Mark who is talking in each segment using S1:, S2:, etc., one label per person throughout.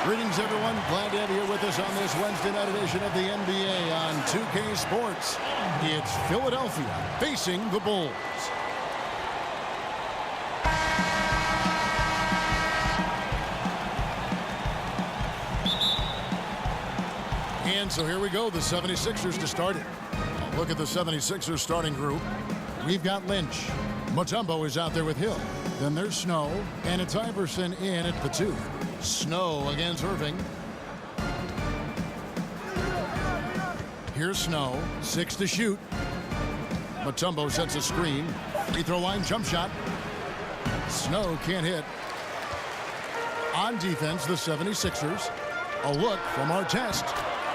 S1: Greetings, everyone. Glad to have you with us on this Wednesday night edition of the NBA on 2K Sports. It's Philadelphia facing the Bulls. And so here we go, the 76ers to start it. Look at the 76ers starting group. We've got Lynch. Mutombo is out there with Hill. Then there's Snow, and it's Iverson in at the 2. Snow against Irving. Here's Snow, 6 to shoot. Mutombo sets a screen. Free throw line jump shot. Snow can't hit. On defense, the 76ers. A look from Artest.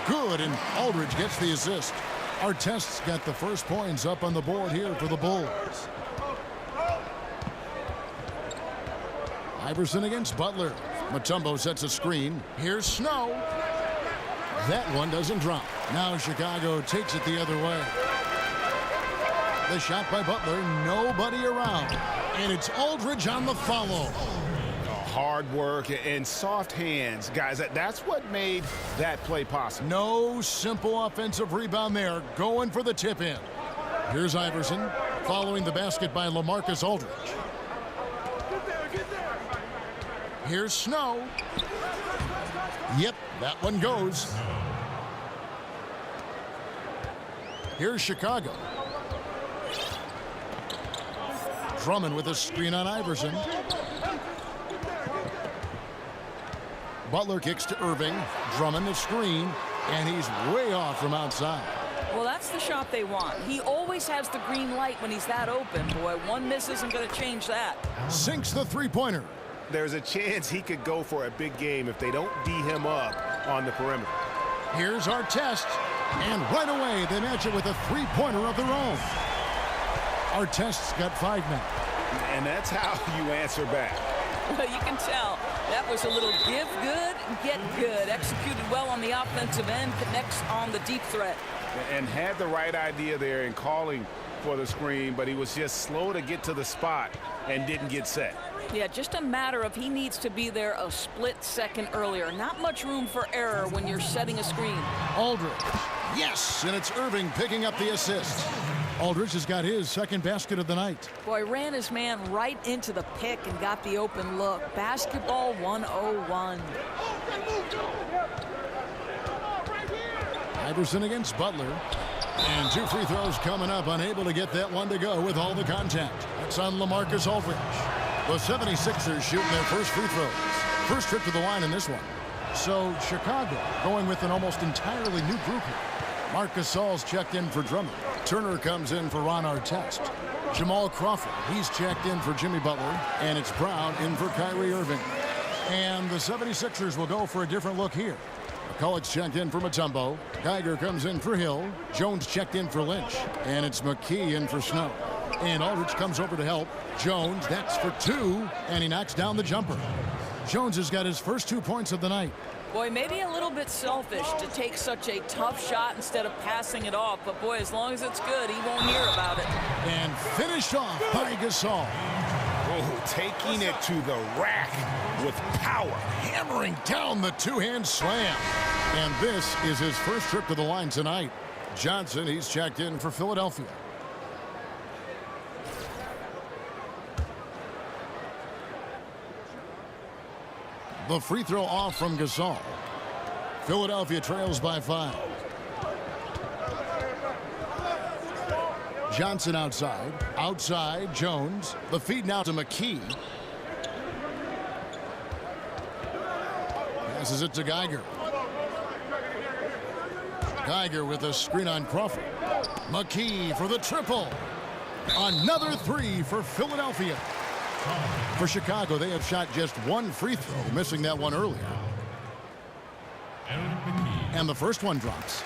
S1: Good, and Aldridge gets the assist. Artest's got the first points up on the board here for the Bulls. Iverson against Butler. Mutombo sets a screen. Here's Snow. That one doesn't drop. Now Chicago takes it the other way. The shot by Butler, nobody around. And it's Aldridge on the follow.
S2: Hard work and soft hands, guys. That's what made that play possible.
S1: No simple offensive rebound there. Going for the tip-in. Here's Iverson following the basket by LaMarcus Aldridge. Here's Snow. Yep, that one goes. Here's Chicago. Drummond with a screen on Iverson. Butler kicks to Irving. Drummond the screen, and he's way off from outside.
S3: Well, that's the shot they want. He always has the green light when he's that open. Boy, one miss isn't going to change that.
S1: Sinks the three-pointer.
S2: There's a chance he could go for a big game if they don't D him up on the perimeter.
S1: Here's Artest, and right away they match it with a three-pointer of their own. Artest's got 5 now.
S2: And that's how you answer back.
S3: Well, you can tell that was a little give good, get good. Executed well on the offensive end, connects on the deep threat.
S2: And had the right idea there in calling for the screen, but he was just slow to get to the spot and didn't get set.
S3: Yeah, just a matter of he needs to be there a split second earlier. Not much room for error when you're setting a screen.
S1: Aldridge. Yes, and it's Irving picking up the assist. Aldridge has got his second basket of the night.
S3: Boy, ran his man right into the pick and got the open look. Basketball 101.
S1: Iverson against Butler. And 2 free throws coming up, unable to get that one to go with all the contact. That's on LaMarcus Aldridge. The 76ers shooting their first free throws. First trip to the line in this one. So Chicago going with an almost entirely new group here. Marc Gasol's checked in for Drummond. Turner comes in for Ron Artest. Jamal Crawford, he's checked in for Jimmy Butler. And it's Brown in for Kyrie Irving. And the 76ers will go for a different look here. McCulloch's checked in for Mutombo. Geiger comes in for Hill. Jones checked in for Lynch. And it's McKee in for Snow. And Aldridge comes over to help. Jones, that's for 2, and he knocks down the jumper. Jones has got his first 2 points of the night.
S3: Boy, maybe a little bit selfish to take such a tough shot instead of passing it off. But, boy, as long as it's good, he won't hear about it.
S1: And finished off by Gasol.
S2: Oh, taking it to the rack with power.
S1: Hammering down the two-hand slam. And this is his first trip to the line tonight. Johnson, he's checked in for Philadelphia. The free throw off from Gasol. Philadelphia trails by 5. Johnson outside. Outside, Jones. The feed now to McKee. Passes it to Geiger. Geiger with a screen on Crawford. McKee for the triple. Another 3 for Philadelphia. For Chicago, they have shot just 1 free throw, missing that one earlier. And the first one drops.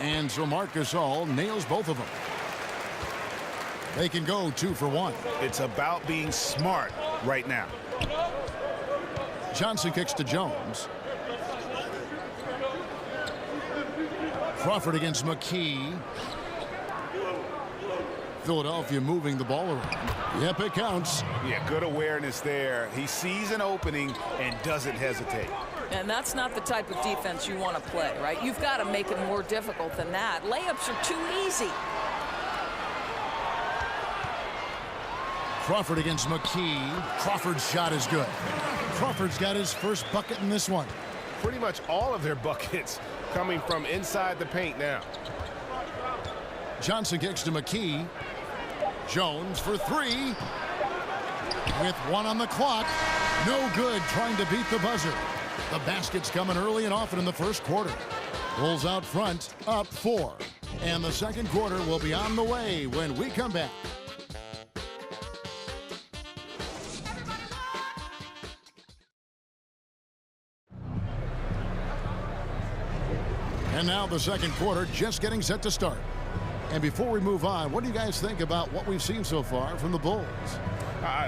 S1: And so Marc Gasol nails both of them. They can go 2 for 1.
S2: It's about being smart right now.
S1: Johnson kicks to Jones. Crawford against McKee. Philadelphia moving the ball around. Yep, it counts.
S2: Yeah, good awareness there. He sees an opening and doesn't hesitate.
S3: And that's not the type of defense you want to play, right? You've got to make it more difficult than that. Layups are too easy.
S1: Crawford against McKee. Crawford's shot is good. Crawford's got his first bucket in this one.
S2: Pretty much all of their buckets coming from inside the paint now.
S1: Johnson kicks to McKee. Jones for three. With one on the clock. No good, trying to beat the buzzer. The basket's coming early and often in the first quarter. Bulls out front, up 4. And the second quarter will be on the way when we come back. And now the second quarter just getting set to start. And before we move on, what do you guys think about what we've seen so far from the Bulls?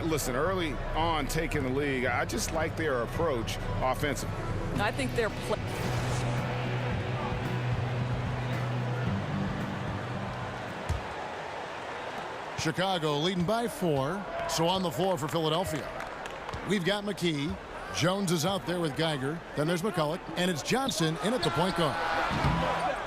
S2: Listen, early on taking the league, I just like their approach offensively.
S3: I think they're
S1: Chicago leading by 4. So on the floor for Philadelphia, we've got McKee. Jones is out there with Geiger. Then there's McCulloch. And it's Johnson in at the point guard.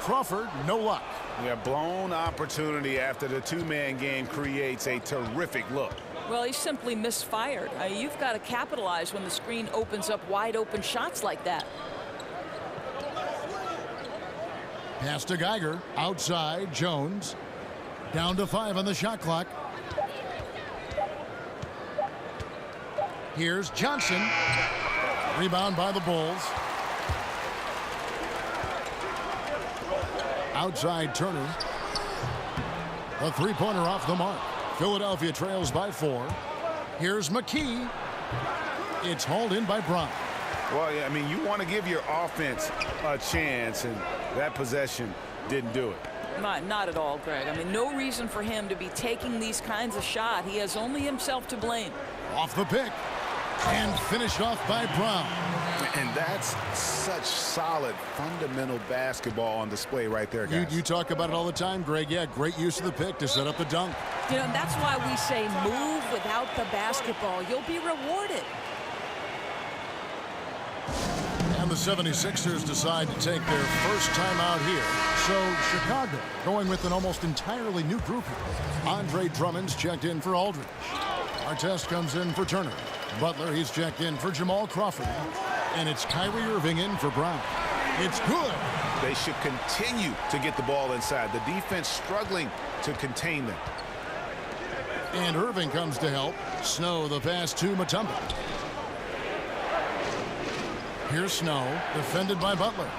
S1: Crawford, no luck.
S2: Yeah, blown opportunity after the two-man game creates a terrific look.
S3: Well, he simply misfired. You've got to capitalize when the screen opens up wide open shots like that.
S1: Pass to Geiger. Outside, Jones. Down to 5 on the shot clock. Here's Johnson. Rebound by the Bulls. Outside Turner. A three-pointer off the mark. Philadelphia trails by 4. Here's McKee. It's hauled in by Brown.
S2: Well, yeah, I mean, you want to give your offense a chance, and that possession didn't do it.
S3: Not at all, Greg. I mean, no reason for him to be taking these kinds of shots. He has only himself to blame.
S1: Off the pick. And finished off by Brown.
S2: And that's such solid, fundamental basketball on display right there, guys.
S1: You talk about it all the time, Greg. Yeah, great use of the pick to set up the dunk.
S3: You know, that's why we say move without the basketball. You'll be rewarded.
S1: And the 76ers decide to take their first time out here. So Chicago going with an almost entirely new group here. Andre Drummond's checked in for Aldridge. Artest comes in for Turner. Butler, he's checked in for Jamal Crawford. And it's Kyrie Irving in for Brown. It's good.
S2: They should continue to get the ball inside. The defense struggling to contain them.
S1: And Irving comes to help. Snow the pass to Mutombo. Here's Snow, defended by Butler.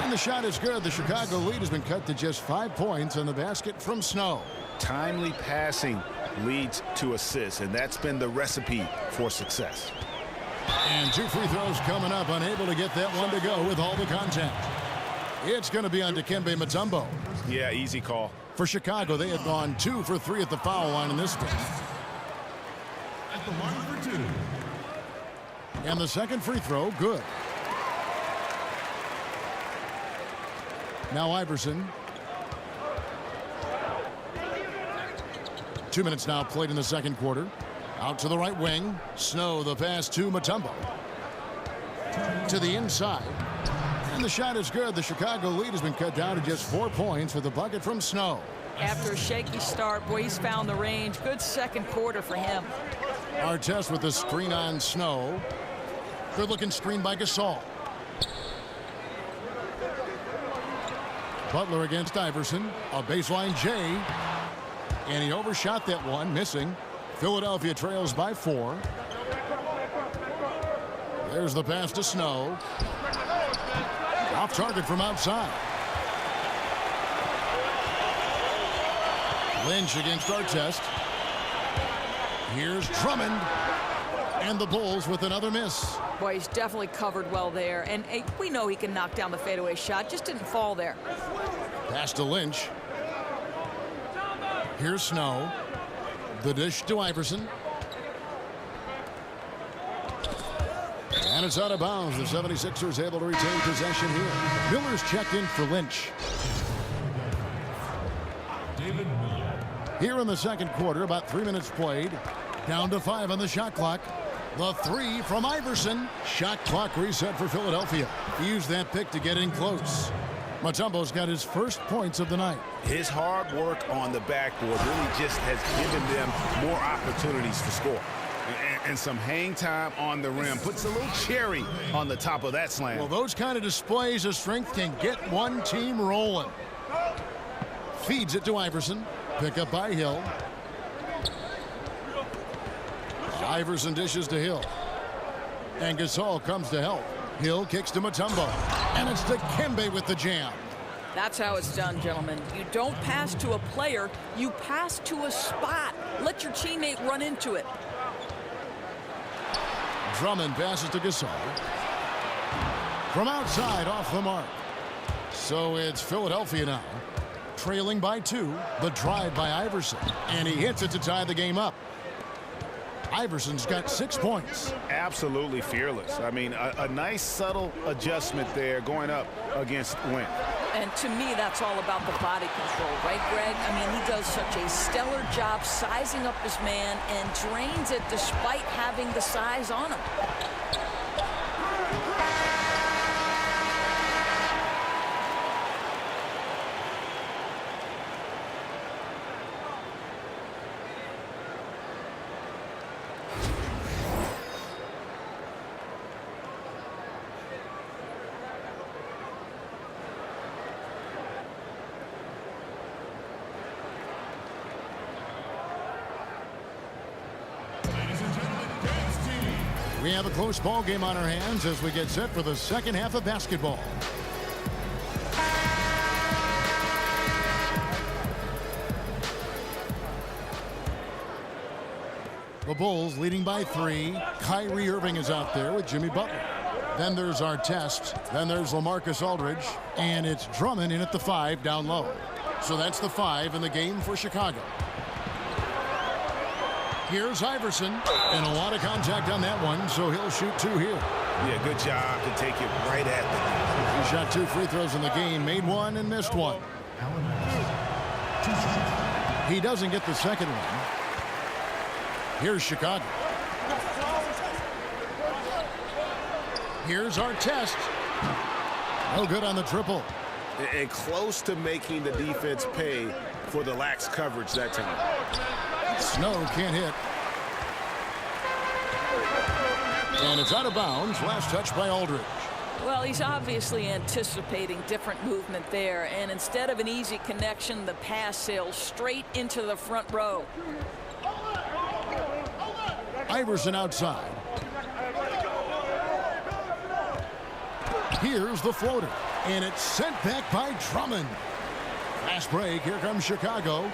S1: And the shot is good. The Chicago lead has been cut to just 5 points on the basket from Snow.
S2: Timely passing leads to assists, and that's been the recipe for success.
S1: And 2 free throws coming up, unable to get that one to go with all the contact. It's going to be on Dikembe Mutombo.
S2: Yeah, easy call.
S1: For Chicago, they had gone 2 for 3 at the foul line in this one.
S4: At the line for 2.
S1: And the second free throw, good. Now Iverson. 2 minutes now played in the second quarter. Out to the right wing. Snow the pass to Mutombo. To the inside. And the shot is good. The Chicago lead has been cut down to just 4 points with the bucket from Snow.
S3: After a shaky start, boy, he's found the range. Good second quarter for him.
S1: Artest with the screen on Snow. Good looking screen by Gasol. Butler against Iverson. A baseline J. And he overshot that one, missing. Philadelphia trails by 4. There's the pass to Snow. Off target from outside. Lynch against Artest. Here's Drummond. And the Bulls with another miss.
S3: Boy, he's definitely covered well there. And hey, we know he can knock down the fadeaway shot. Just didn't fall there.
S1: Pass to Lynch. Here's Snow. The dish to Iverson. And it's out of bounds. The 76ers able to retain possession here. Miller's checked in for Lynch.
S4: David Miller.
S1: Here in the second quarter, about 3 minutes played. Down to 5 on the shot clock. The three from Iverson. Shot clock reset for Philadelphia. He used that pick to get in close. Mutombo's got his first points of the night.
S2: His hard work on the backboard really just has given them more opportunities to score. And some hang time on the rim. Puts a little cherry on the top of that slam.
S1: Well, those kind of displays of strength can get one team rolling. Feeds it to Iverson. Pick up by Hill. Iverson dishes to Hill. And Gasol comes to help. Hill kicks to Mutombo. And it's Dikembe with the jam.
S3: That's how it's done, gentlemen. You don't pass to a player, you pass to a spot. Let your teammate run into it.
S1: Drummond passes to Gasol. From outside, off the mark. So it's Philadelphia now. Trailing by 2. The drive by Iverson. And he hits it to tie the game up. Iverson's got 6 points.
S2: Absolutely fearless. I mean, a nice subtle adjustment there going up against Wynn.
S3: And to me, that's all about the body control, right, Greg? I mean, he does such a stellar job sizing up his man and drains it despite having the size on him.
S1: We have a close ball game on our hands as we get set for the second half of basketball. The Bulls leading by 3. Kyrie Irving is out there with Jimmy Butler. Then there's Artest. Then there's LaMarcus Aldridge. And it's Drummond in at the 5 down low. So that's the 5 in the game for Chicago. Here's Iverson, and a lot of contact on that one, so he'll shoot 2 here.
S2: Yeah, good job to take it right at the
S1: He shot 2 free throws in the game, made 1 and missed 1. He doesn't get the second one. Here's Chicago. Here's Artest. No good on the triple.
S2: And close to making the defense pay for the lax coverage that time.
S1: Snow can't hit. And it's out of bounds. Last touch by Aldridge.
S3: Well, he's obviously anticipating different movement there. And instead of an easy connection, the pass sails straight into the front row.
S1: Iverson outside. Here's the floater. And it's sent back by Drummond. Fast break. Here comes Chicago.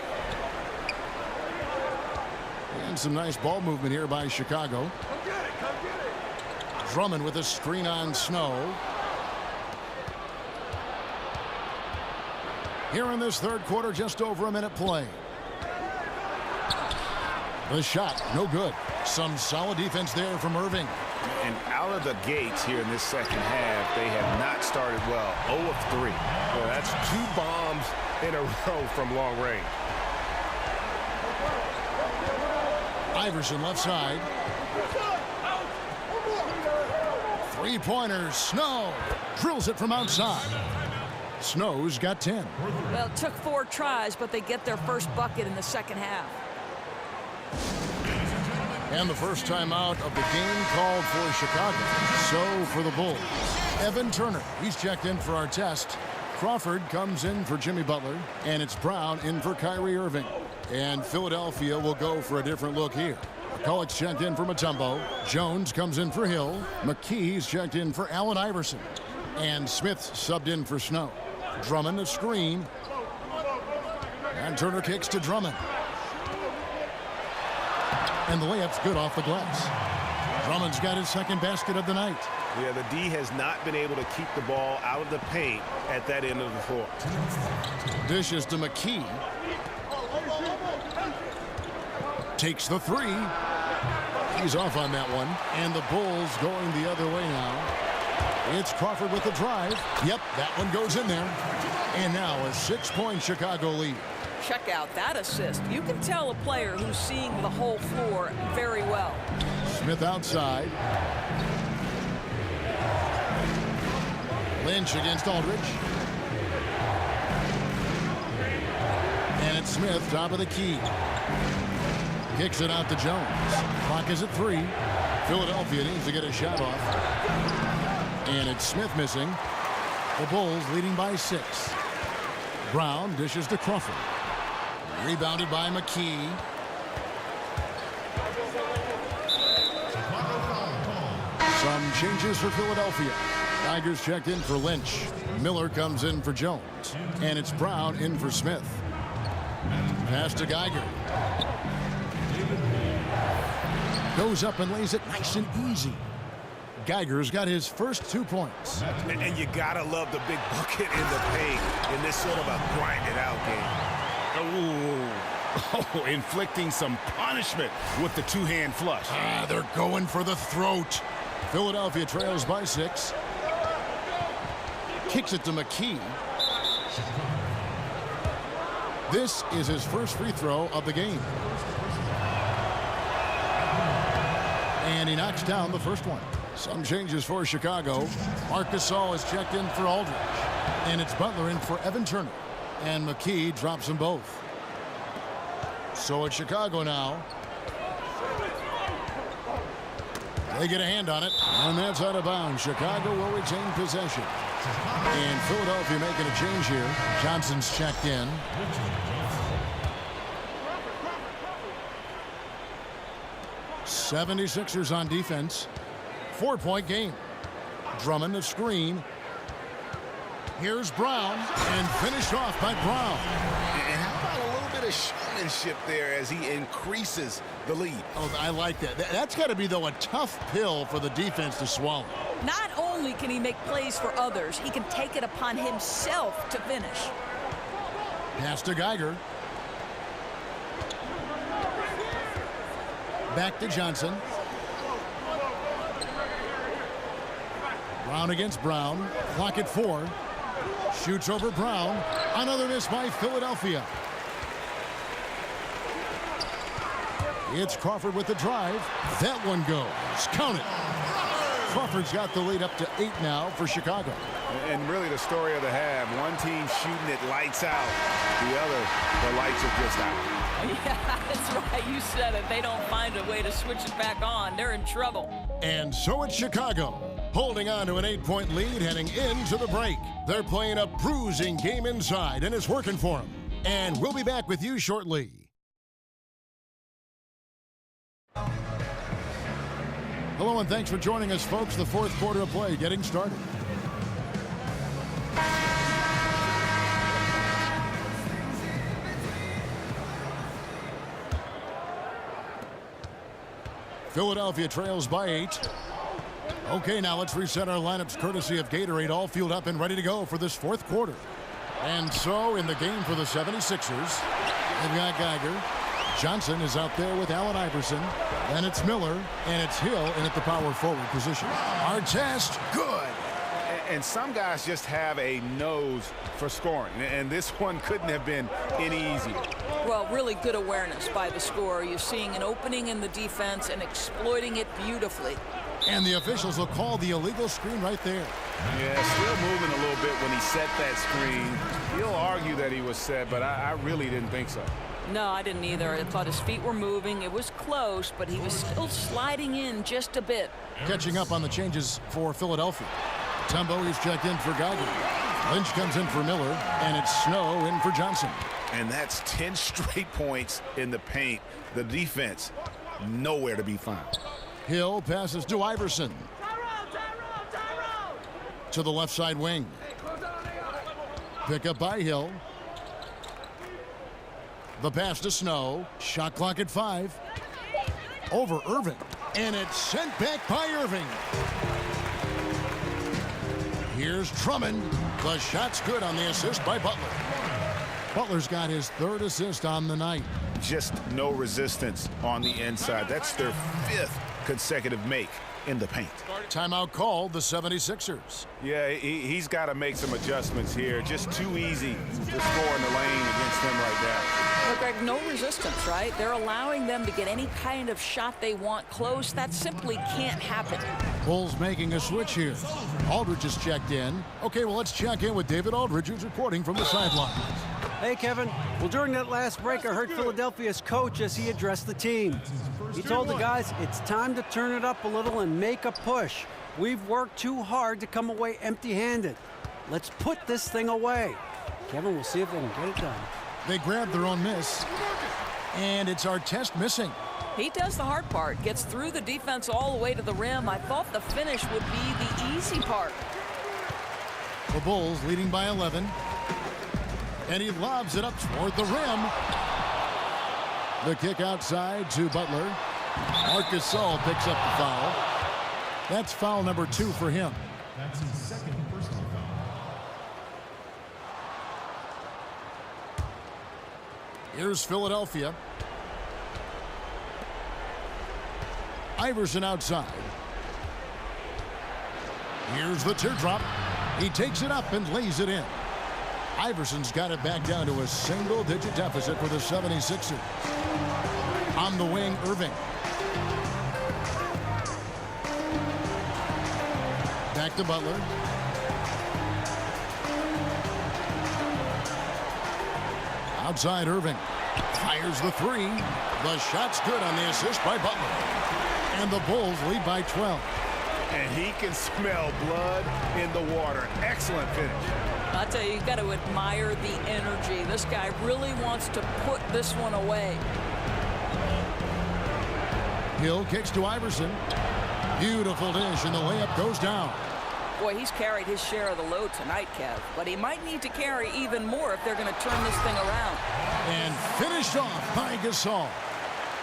S1: And some nice ball movement here by Chicago. Drummond with a screen on Snow. Here in this third quarter, just over a minute play. The shot, no good. Some solid defense there from Irving.
S2: And out of the gates here in this second half, they have not started well. 0 of 3. Well, that's 2 bombs in a row from long range.
S1: Iverson left side. Three-pointer, Snow drills it from outside. Snow's got 10.
S3: Well, it took 4 tries, but they get their first bucket in the second half.
S1: And the first timeout of the game called for Chicago. So for the Bulls, Evan Turner, he's checked in for Artest. Crawford comes in for Jimmy Butler, and it's Brown in for Kyrie Irving. And Philadelphia will go for a different look here. McCulloch's checked in for Mutombo. Jones comes in for Hill. McKee's checked in for Allen Iverson. And Smith's subbed in for Snow. Drummond a screen. And Turner kicks to Drummond. And the layup's good off the glass. Drummond's got his second basket of the night.
S2: Yeah, the D has not been able to keep the ball out of the paint at that end of the floor.
S1: Dishes to McKee. Takes the 3. He's off on that one. And the Bulls going the other way now. It's Crawford with the drive. Yep, that one goes in there. And now a 6-point Chicago lead.
S3: check out that assist. You can tell a player who's seeing the whole floor very well.
S1: Smith outside. Lynch against Aldridge. And it's Smith, top of the key. Kicks it out to Jones. Clock is at 3. Philadelphia needs to get a shot off. And it's Smith missing. The Bulls leading by 6. Brown dishes to Crawford. Rebounded by McKee. Some changes for Philadelphia. Tigers checked in for Lynch. Miller comes in for Jones. And it's Brown in for Smith. Pass to Geiger. Goes up and lays it nice and easy. Geiger's got his first 2 points.
S2: And you gotta love the big bucket in the paint in this sort of a grinded out game. Oh, inflicting some punishment with the two-hand flush.
S1: They're going for the throat. Philadelphia trails by 6. Kicks it to McKee. This is his first free throw of the game. And he knocks down the first one. Some changes for Chicago. Marc Gasol is checked in for Aldridge. And it's Butler in for Evan Turner. And McKee drops them both. So it's Chicago now. They get a hand on it. And that's out of bounds. Chicago will retain possession. And Philadelphia making a change here. Johnson's checked in. 76ers on defense. 4-point game. Drummond a screen. Here's Brown. And finished off by Brown.
S2: And how about a little bit of showmanship there as he increases the lead?
S1: Oh, I like that. That's got to be, though, a tough pill for the defense to swallow.
S3: Not only can he make plays for others, he can take it upon himself to finish.
S1: Pass to Geiger. Back to Johnson. Brown against Brown. Clock at 4. Shoots over Brown. Another miss by Philadelphia. It's Crawford with the drive. That one goes. Count it. Crawford's got the lead up to 8 now for Chicago.
S2: And really the story of the half. One team shooting it lights out. The other, the lights are just out.
S3: Yeah, that's right. You said it. They don't find a way to switch it back on. They're in trouble.
S1: And so it's Chicago, holding on to an 8-point lead heading into the break. They're playing a bruising game inside, and it's working for them. And we'll be back with you shortly. Hello, and thanks for joining us, folks. The fourth quarter of play getting started. Philadelphia trails by 8. Okay, now let's reset our lineups courtesy of Gatorade, all fueled up and ready to go for this fourth quarter. And so in the game for the 76ers, they've got Geiger. Johnson is out there with Allen Iverson. Then it's Miller, and it's Hill in at the power forward position. Our test, good.
S2: And some guys just have a nose for scoring, and this one couldn't have been any easier.
S3: Well, really good awareness by the scorer. You're seeing an opening in the defense and exploiting it beautifully.
S1: And the officials will call the illegal screen right there.
S2: Yeah, still moving a little bit when he set that screen. He'll argue that he was set, but I really didn't think so.
S3: No, I didn't either. I thought his feet were moving. It was close, but he was still sliding in just a bit.
S1: Catching up on the changes for Philadelphia. Tumbo is checked in for Geiger. Lynch comes in for Miller, and it's Snow in for Johnson.
S2: And that's 10 straight points in the paint. The defense, nowhere to be found.
S1: Hill passes to Iverson. To the left side wing. Pick up by Hill. The pass to Snow. Shot clock at 5. Over Irving. And it's sent back by Irving. Here's Drummond. The shot's good on the assist by Butler. Butler's got his 3rd assist on the night.
S2: Just no resistance on the inside. That's their 5th consecutive make in the paint.
S1: Timeout called the 76ers.
S2: Yeah, he's got to make some adjustments here. Just too easy to score in the lane against him right now.
S3: Well, Greg, no resistance, right? They're allowing them to get any kind of shot they want close. That simply can't happen.
S1: Bulls making a switch here. Aldridge is checked in. Okay, well, let's check in with David Aldridge, who's reporting from the sidelines.
S5: Hey, Kevin. Well, during that last break, I heard Philadelphia's coach as he addressed the team. He told the guys it's time to turn it up a little and make a push. We've worked too hard to come away empty-handed. Let's put this thing away. Kevin, we'll see if they can get it done.
S1: They grab their own miss, and it's Artest missing.
S3: He does the hard part, gets through the defense all the way to the rim. I thought the finish would be the easy part.
S1: The Bulls leading by 11. And he lobs it up toward the rim. The kick outside to Butler. Marcus Gasol picks up the foul. That's foul number 2 for him.
S4: That's his second personal foul.
S1: Here's Philadelphia. Iverson outside. Here's the teardrop. He takes it up and lays it in. Iverson's got it back down to a single-digit deficit for the 76ers. On the wing, Irving. Back to Butler. Outside, Irving. Fires the 3. The shot's good on the assist by Butler. And the Bulls lead by 12.
S2: And he can smell blood in the water. Excellent finish.
S3: I tell you, you've got to admire the energy. This guy really wants to put this one away.
S1: Hill kicks to Iverson. Beautiful dish, and the layup goes down.
S3: Boy, he's carried his share of the load tonight, Kev. But he might need to carry even more if they're going to turn this thing around.
S1: And finished off by Gasol.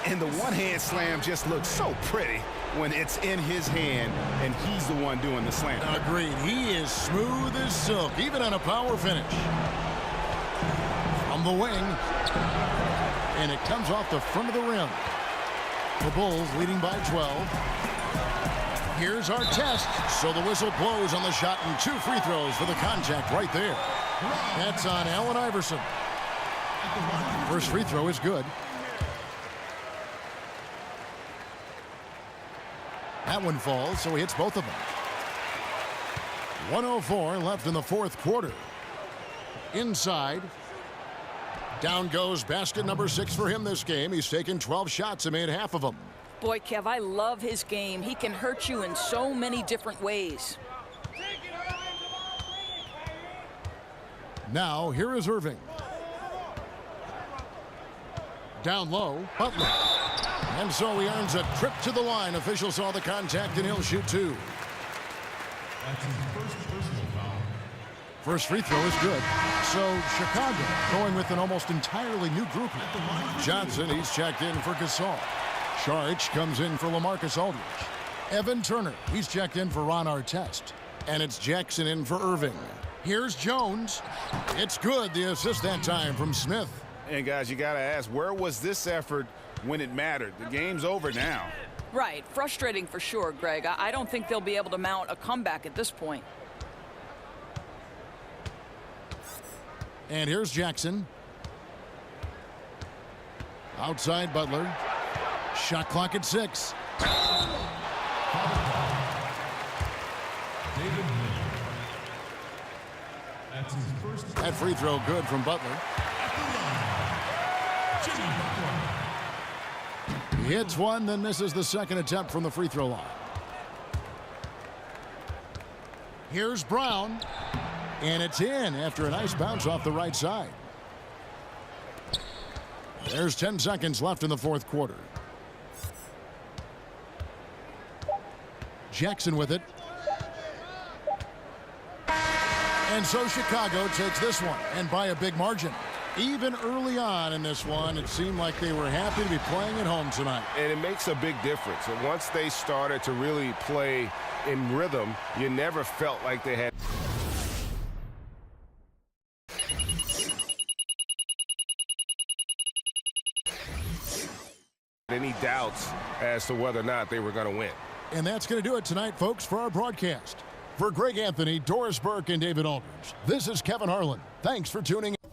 S2: And the one-hand slam just looks so pretty when it's in his hand and he's the one doing the slam.
S1: Agreed. He is smooth as silk, even on a power finish. From the wing. And it comes off the front of the rim. The Bulls leading by 12. Here's Artest. So the whistle blows on the shot and 2 free throws for the contact right there. That's on Allen Iverson. First free throw is good. That one falls, so he hits both of them. 1:04 left in the fourth quarter. Inside. Down goes basket number 6 for him this game. He's taken 12 shots and made half of them.
S3: Boy, Kev, I love his game. He can hurt you in so many different ways.
S1: Now, here is Irving. Down low, Butler. And so he earns a trip to the line. Officials saw the contact, and he'll shoot 2.
S4: That's his first personal foul.
S1: First free throw is good. So Chicago going with an almost entirely new group. Johnson, he's checked in for Gasol. Saric comes in for LaMarcus Aldridge. Evan Turner, he's checked in for Ron Artest. And it's Jackson in for Irving. Here's Jones. It's good, the assist that time from Smith.
S2: And guys, you got to ask, where was this effort when it mattered? The game's over now.
S3: Right. Frustrating for sure, Greg. I don't think they'll be able to mount a comeback at this point.
S1: And here's Jackson. Outside Butler. Shot clock at 6.
S4: David Miller. That's his first.
S1: That free throw good from Butler.
S4: Jimmy Butler.
S1: He hits one, then misses the second attempt from the free throw line. Here's Brown. And it's in after a nice bounce off the right side. There's 10 seconds left in the fourth quarter. Jackson with it. And so Chicago takes this one, and by a big margin. Even early on in this one, it seemed like they were happy to be playing at home tonight.
S2: And it makes a big difference. And once they started to really play in rhythm, you never felt like they had any doubts as to whether or not they were going to win.
S1: And that's going to do it tonight, folks, for our broadcast. For Greg Anthony, Doris Burke, and David Aldridge, this is Kevin Harlan. Thanks for tuning in.